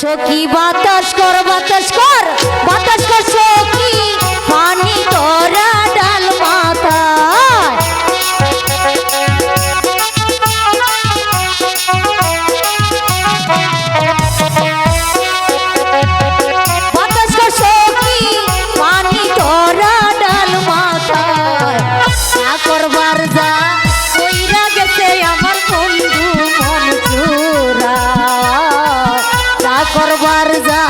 সখী বাতাস কর সখী পানি তোরা ডাল মাথায় বাতাস কর সখী পানি তোরা ডাল মাথায় না করবার যা কইরা গেছে আমার বন্ধু মন চুরা করবার যা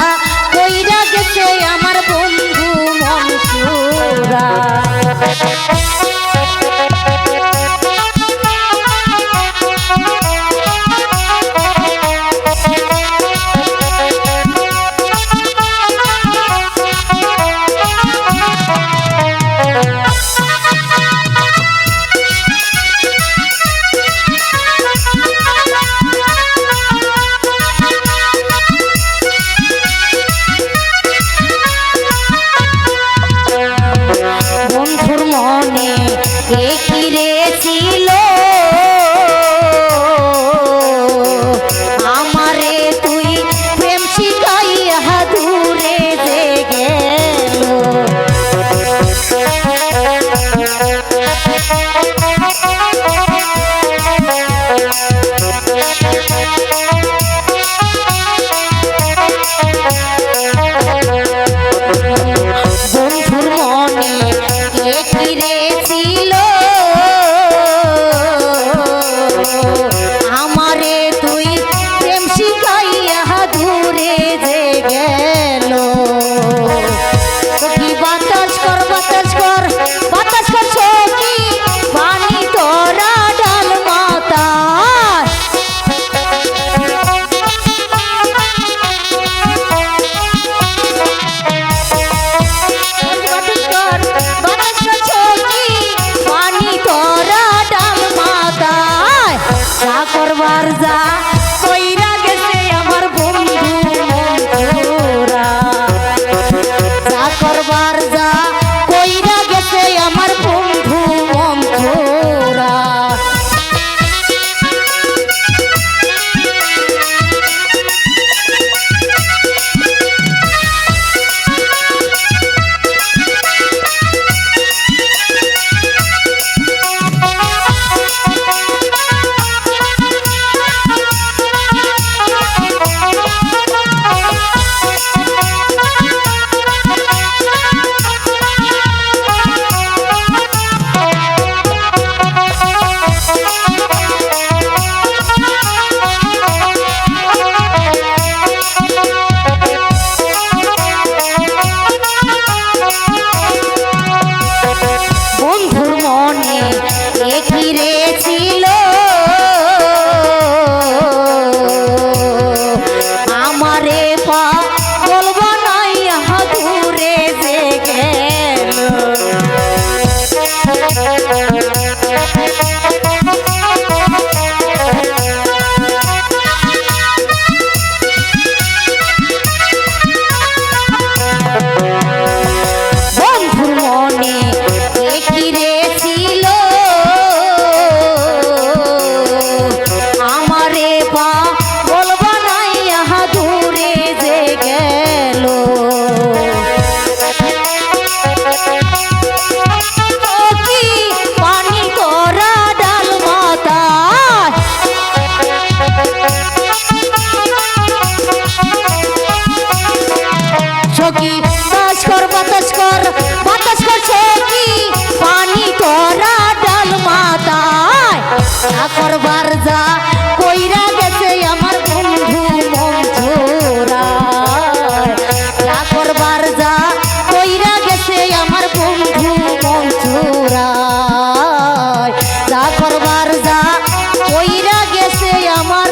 কইরা গেছে আমার বন্ধু মন চুরা ছিল আমারে তুই প্রেম শিখাইয়া দূরে যে গেল বন্ধুর মনে কে ছিল আমারে তুই প্রেম শিখাইয়া দূরে যে গেল সখী বাতাস কর সখী পানি তোরা ডাল মাথায় বাতাস কর সখী পানি তোরা ডাল মাথায় যা করবার যা কইরা গেছে আমার বন্ধু মন চুরা যা করবার যা কইরা গেছে আমার বন্ধু মন চুরা ছিল আমারে পাগল বানাইয়া দূরে যে গেল বন্ধুর মনে ছিল আমারে পাগল বানাইয়া দূরে যে গেল সখী পানি তোরা ডাল মাথায় সখী বাতাস কর সখী পানি তোরা ডাল মাথায় না করবার যা কইরা গেছে আমার বন্ধু মন চুরা না করবার যা কইরা গেছে আমার বন্ধু মন চুরা যা করবার যা কইরা গেছে আমার